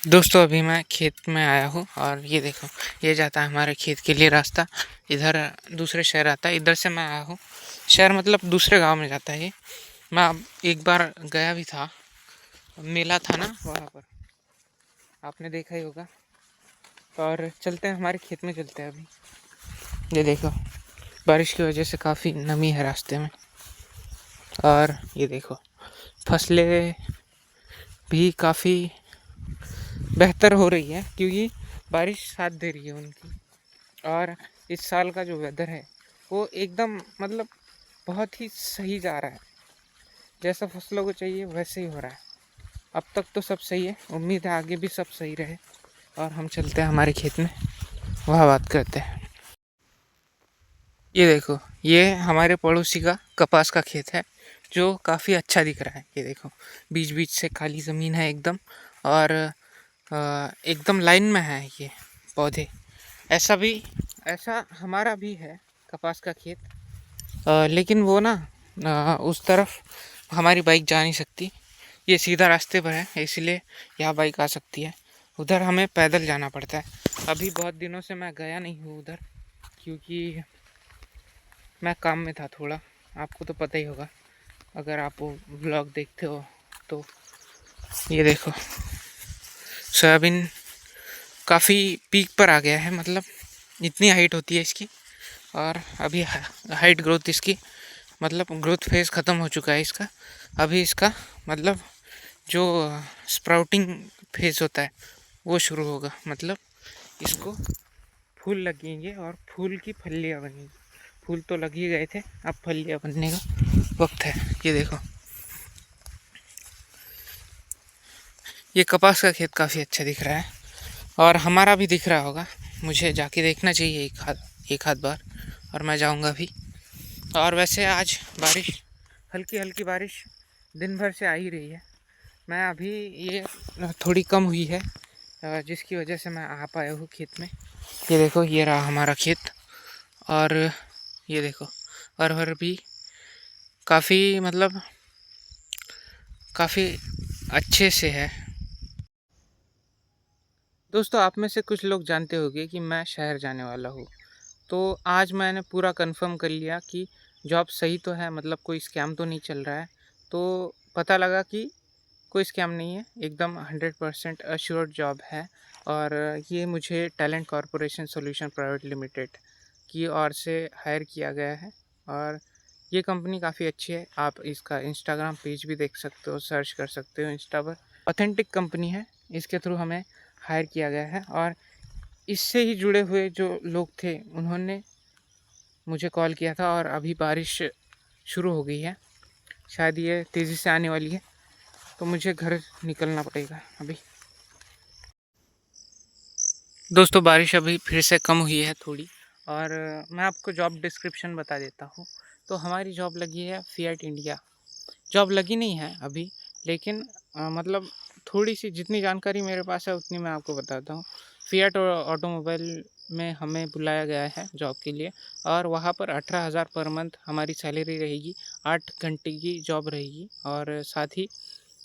दोस्तों अभी मैं खेत में आया हूँ और ये देखो, ये जाता है हमारे खेत के लिए रास्ता। इधर दूसरे शहर आता है, इधर से मैं आया हूँ। शहर मतलब दूसरे गांव में जाता है ये। मैं अब एक बार गया भी था, मेला था ना वहाँ पर, आपने देखा ही होगा। और चलते हैं, हमारे खेत में चलते हैं अभी। ये देखो, बारिश की वजह से काफ़ी नमी है रास्ते में। और ये देखो, फसलें भी काफ़ी बेहतर हो रही है क्योंकि बारिश साथ दे रही है उनकी। और इस साल का जो वेदर है वो एकदम मतलब बहुत ही सही जा रहा है। जैसा फसलों को चाहिए वैसे ही हो रहा है। अब तक तो सब सही है, उम्मीद है आगे भी सब सही रहे। और हम चलते हैं हमारे खेत में, वह बात करते हैं। ये देखो, ये हमारे पड़ोसी का कपास का खेत है जो काफ़ी अच्छा दिख रहा है। ये देखो, बीच बीच से खाली ज़मीन है एकदम। और एकदम लाइन में है ये पौधे। ऐसा हमारा भी है कपास का खेत। लेकिन वो ना, उस तरफ हमारी बाइक जा नहीं सकती। ये सीधा रास्ते पर है, इसलिए यहाँ बाइक आ सकती है। उधर हमें पैदल जाना पड़ता है। अभी बहुत दिनों से मैं गया नहीं हूँ उधर, क्योंकि मैं काम में था थोड़ा। आपको तो पता ही होगा अगर आप वो ब्लॉग देखते हो तो। ये देखो, सोयाबीन काफ़ी पीक पर आ गया है, मतलब इतनी हाइट होती है इसकी। और अभी हाइट ग्रोथ इसकी, मतलब ग्रोथ फेज़ ख़त्म हो चुका है इसका। अभी इसका मतलब जो स्प्राउटिंग फेज़ होता है वो शुरू होगा। मतलब इसको फूल लगेंगे और फूल की फलियाँ बनेंगी। फूल तो लग ही गए थे, अब फलियाँ बनने का वक्त है। ये देखो, ये कपास का खेत काफ़ी अच्छा दिख रहा है और हमारा भी दिख रहा होगा। मुझे जाके देखना चाहिए एक आध बार, और मैं जाऊंगा भी। और वैसे आज बारिश, हल्की हल्की बारिश दिन भर से आ ही रही है। मैं अभी ये थोड़ी कम हुई है, जिसकी वजह से मैं आ पाया हूँ खेत में। ये देखो, ये रहा हमारा खेत। और ये देखो, अरहर भी काफ़ी मतलब काफ़ी अच्छे से है। दोस्तों, आप में से कुछ लोग जानते होंगे कि मैं शहर जाने वाला हूँ। तो आज मैंने पूरा कंफर्म कर लिया कि जॉब सही तो है, मतलब कोई स्कैम तो नहीं चल रहा है। तो पता लगा कि कोई स्कैम नहीं है, एकदम 100% अश्योर्ड जॉब है। और ये मुझे talent corporation solution private limited की ओर से हायर किया गया है। और ये कंपनी काफ़ी अच्छी है, आप इसका इंस्टाग्राम पेज भी देख सकते हो, सर्च कर सकते हो इंस्टा पर। ऑथेंटिक कंपनी है, इसके थ्रू हमें हायर किया गया है। और इससे ही जुड़े हुए जो लोग थे उन्होंने मुझे कॉल किया था। और अभी बारिश शुरू हो गई है, शायद ये तेज़ी से आने वाली है, तो मुझे घर निकलना पड़ेगा अभी। दोस्तों, बारिश अभी फिर से कम हुई है थोड़ी। और मैं आपको जॉब डिस्क्रिप्शन बता देता हूँ। तो हमारी जॉब लगी है फिएट इंडिया। जॉब लगी नहीं है अभी, लेकिन मतलब थोड़ी सी जितनी जानकारी मेरे पास है उतनी मैं आपको बताता हूँ। फिएट और ऑटोमोबाइल में हमें बुलाया गया है जॉब के लिए। और वहाँ पर 18,000 पर मंथ हमारी सैलरी रहेगी। 8 घंटे की जॉब रहेगी और साथ ही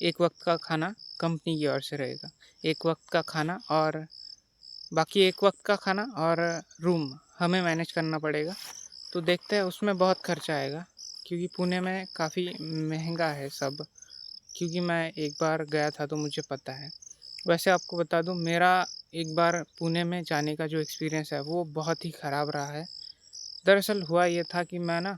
एक वक्त का खाना कंपनी की ओर से रहेगा। एक वक्त का खाना, और बाकी एक वक्त का खाना और रूम हमें मैनेज करना पड़ेगा। तो देखते हैं, उसमें बहुत खर्चा आएगा क्योंकि पुणे में काफ़ी महंगा है सब। क्योंकि मैं एक बार गया था तो मुझे पता है। वैसे आपको बता दूं, मेरा एक बार पुणे में जाने का जो एक्सपीरियंस है वो बहुत ही ख़राब रहा है। दरअसल हुआ ये था कि मैं ना,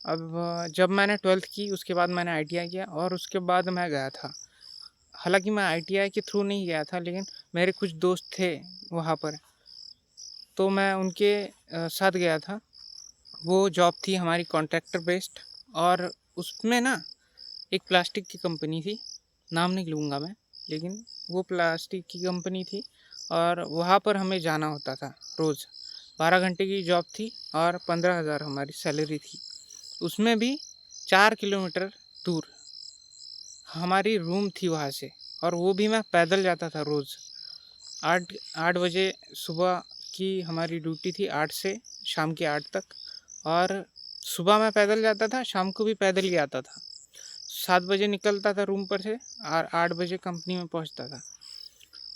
अब जब मैंने 12th की उसके बाद मैंने ITI किया और उसके बाद मैं गया था। हालांकि मैं ITI के थ्रू नहीं गया था, लेकिन मेरे कुछ दोस्त थे वहाँ पर, तो मैं उनके साथ गया था। वो जॉब थी हमारी कॉन्ट्रैक्टर बेस्ड। और उसमें ना एक प्लास्टिक की कंपनी थी, नाम नहीं लूँगा मैं, लेकिन वो प्लास्टिक की कंपनी थी। और वहाँ पर हमें जाना होता था रोज़। 12 घंटे की जॉब थी और 15,000 हमारी सैलरी थी। उसमें भी 4 किलोमीटर दूर हमारी रूम थी वहाँ से। और वो भी मैं पैदल जाता था रोज़। आठ आठ बजे सुबह की हमारी ड्यूटी थी, 8 से शाम के 8 तक। और सुबह मैं पैदल जाता था, शाम को भी पैदल ही आता था। 7 बजे निकलता था रूम पर से और 8 बजे कंपनी में पहुंचता था।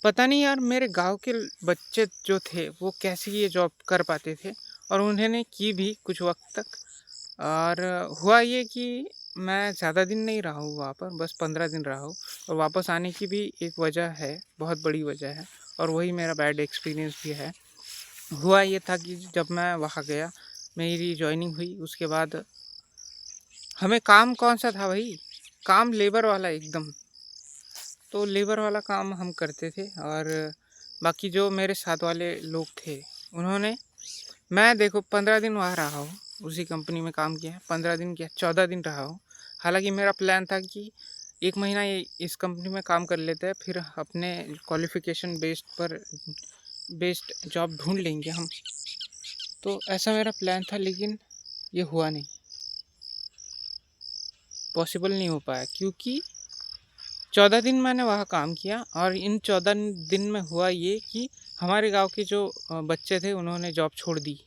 पता नहीं यार मेरे गांव के बच्चे जो थे वो कैसे ये जॉब कर पाते थे, और उन्होंने की भी कुछ वक्त तक। और हुआ ये कि मैं ज़्यादा दिन नहीं रहा हूँ वहाँ पर, बस 15 दिन रहा हूँ। और वापस आने की भी एक वजह है, बहुत बड़ी वजह है, और वही मेरा बैड एक्सपीरियंस भी है। हुआ ये था कि जब मैं वहाँ गया, मेरी जॉइनिंग हुई, उसके बाद हमें काम कौन सा था भाई, काम लेबर वाला एकदम। तो लेबर वाला काम हम करते थे, और बाकी जो मेरे साथ वाले लोग थे उन्होंने, मैं देखो 15 दिन वहाँ रहा हूँ, उसी कंपनी में काम किया है। 15 दिन क्या, 14 दिन रहा हूँ। हालांकि मेरा प्लान था कि 1 महीना ये इस कंपनी में काम कर लेते हैं, फिर अपने क्वालिफ़िकेशन बेस्ड जॉब ढूंढ लेंगे हम। तो ऐसा मेरा प्लान था, लेकिन ये हुआ नहीं, पॉसिबल नहीं हो पाया, क्योंकि 14 दिन मैंने वहाँ काम किया। और इन 14 दिन में हुआ ये कि हमारे गांव के जो बच्चे थे उन्होंने जॉब छोड़ दी,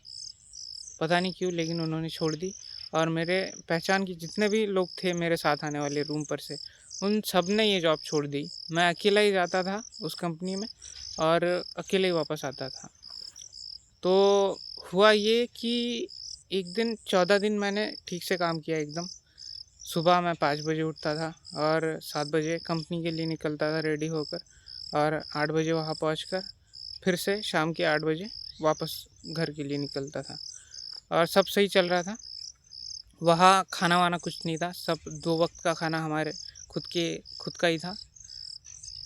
पता नहीं क्यों, लेकिन उन्होंने छोड़ दी। और मेरे पहचान के जितने भी लोग थे मेरे साथ आने वाले रूम पर से, उन सब ने ये जॉब छोड़ दी। मैं अकेला ही जाता था उस कंपनी में, और अकेले ही वापस आता था। तो हुआ ये कि एक दिन 14 दिन मैंने ठीक से काम किया एकदम। सुबह मैं 5 बजे उठता था, और 7 बजे कंपनी के लिए निकलता था रेडी होकर, और 8 बजे वहाँ पहुँच फिर से शाम के 8 बजे वापस घर के लिए निकलता था, और सब सही चल रहा था। वहाँ खाना वाना कुछ नहीं था, सब 2 वक्त का खाना हमारे खुद का ही था।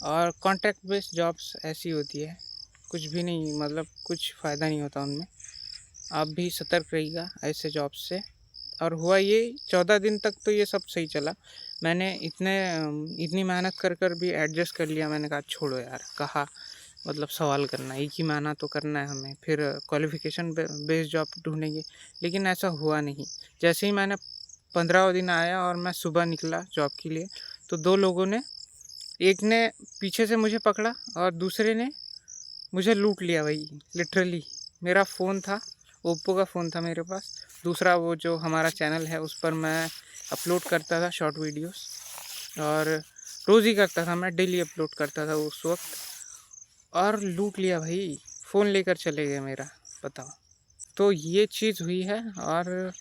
और कॉन्ट्रैक्ट बेस्ड जॉब्स ऐसी होती है, कुछ भी नहीं, मतलब कुछ फ़ायदा नहीं होता उनमें। आप भी सतर्क रहिएगा ऐसे जॉब से। और हुआ ये 14 दिन तक तो ये सब सही चला। मैंने इतनी मेहनत कर भी एडजस्ट कर लिया। मैंने कहा छोड़ो यार, कहा मतलब सवाल करना, एक ही महीना तो करना है हमें, फिर क्वालिफ़िकेशन बेस्ड जॉब ढूंढेंगे। लेकिन ऐसा हुआ नहीं। जैसे ही मैंने 15वां दिन आया और मैं सुबह निकला जॉब के लिए, तो 2 लोगों ने, एक ने पीछे से मुझे पकड़ा और दूसरे ने मुझे लूट लिया भाई, लिटरली। मेरा फ़ोन था, ओप्पो का फ़ोन था मेरे पास। दूसरा वो जो हमारा चैनल है उस पर मैं अपलोड करता था शॉर्ट वीडियोस, और रोज़ ही करता था, मैं डेली अपलोड करता था उस वक्त। और लूट लिया भाई, फ़ोन लेकर चले गए मेरा, बताओ। तो ये चीज़ हुई है, और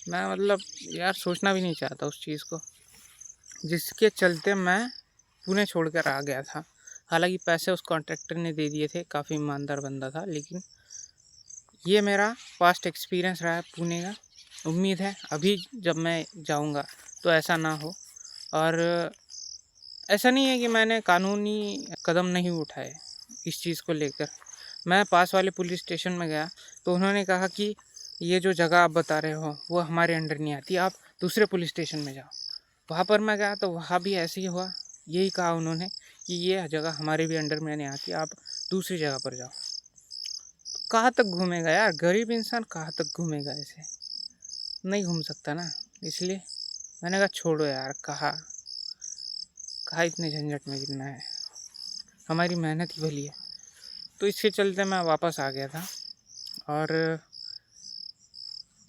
मैं मतलब यार सोचना भी नहीं चाहता उस चीज़ को, जिसके चलते मैं पुणे छोड़कर आ गया था। हालांकि पैसे उस कॉन्ट्रैक्टर ने दे दिए थे, काफ़ी ईमानदार बंदा था, लेकिन ये मेरा पास्ट एक्सपीरियंस रहा है पुणे का। उम्मीद है अभी जब मैं जाऊंगा तो ऐसा ना हो। और ऐसा नहीं है कि मैंने कानूनी कदम नहीं उठाए इस चीज़ को लेकर। मैं पास वाले पुलिस स्टेशन में गया, तो उन्होंने कहा कि ये जो जगह आप बता रहे हो वो हमारे अंडर नहीं आती, आप दूसरे पुलिस स्टेशन में जाओ। वहाँ पर मैं गया तो वहाँ भी ऐसे ही हुआ, यही कहा उन्होंने कि ये जगह हमारे भी अंडर में नहीं आती, आप दूसरी जगह पर जाओ। कहाँ तक घूमेगा यार, गरीब इंसान कहाँ तक घूमेगा, ऐसे नहीं घूम सकता ना। इसलिए मैंने कहा छोड़ो यार, कहा इतने झंझट में गिरना है, हमारी मेहनत ही भली है। तो इसके चलते मैं वापस आ गया था। और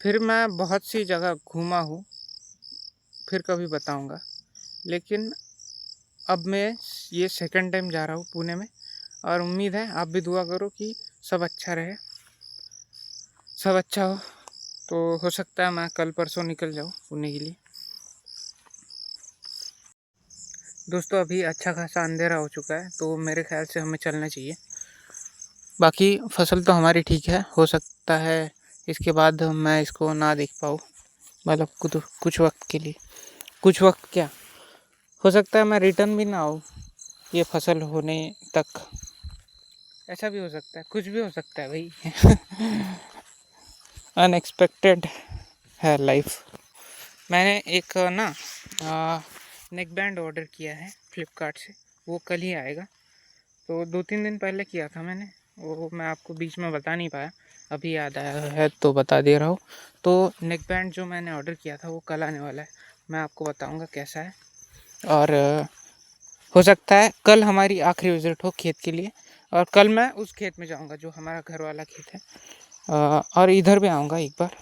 फिर मैं बहुत सी जगह घूमा हूँ, फिर कभी बताऊँगा। लेकिन अब मैं ये सेकंड टाइम जा रहा हूँ पुणे में, और उम्मीद है आप भी दुआ करो कि सब अच्छा रहे, सब अच्छा हो। तो हो सकता है मैं कल परसों निकल जाऊँ पुणे के लिए। दोस्तों अभी अच्छा खासा अंधेरा हो चुका है, तो मेरे ख्याल से हमें चलना चाहिए। बाकी फसल तो हमारी ठीक है, हो सकता है इसके बाद मैं इसको ना देख पाऊँ, मतलब कुछ वक्त के लिए। कुछ वक्त क्या, हो सकता है मैं रिटर्न भी ना आऊँ ये फसल होने तक। ऐसा भी हो सकता है, कुछ भी हो सकता है भाई। अनएक्सपेक्टेड है लाइफ। मैंने एक ना नेक बैंड ऑर्डर किया है फ्लिपकार्ट से, वो कल ही आएगा। तो 2-3 दिन पहले किया था मैंने, वो मैं आपको बीच में बता नहीं पाया, अभी याद आया है तो बता दे रहा हूँ। तो नेक बैंड जो मैंने ऑर्डर किया था वो कल आने वाला है, मैं आपको बताऊँगा कैसा है। और हो सकता है कल हमारी आखिरी विज़िट हो खेत के लिए, और कल मैं उस खेत में जाऊँगा जो हमारा घर वाला खेत है, और इधर भी आऊँगा एक बार।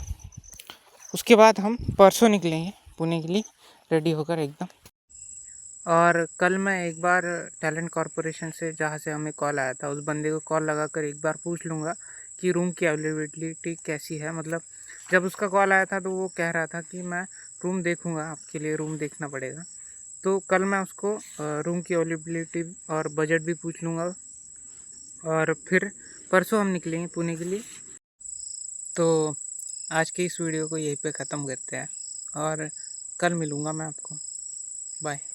उसके बाद हम परसों निकलेंगे पुणे के लिए रेडी होकर एकदम। और कल मैं एक बार टैलेंट कॉर्पोरेशन से जहाँ से हमें कॉल आया था उस बंदे को कॉल लगाकर एक बार पूछ लूँगा कि रूम की अवेलेबिलिटी कैसी है। मतलब जब उसका कॉल आया था तो वो कह रहा था कि मैं रूम देखूँगा, आपके लिए रूम देखना पड़ेगा। तो कल मैं उसको रूम की अवेलेबिलिटी और बजट भी पूछ लूँगा और फिर परसों हम निकलेंगे पुणे के लिए। तो आज की इस वीडियो को यहीं पे ख़त्म करते हैं और कल मिलूँगा मैं आपको। बाय।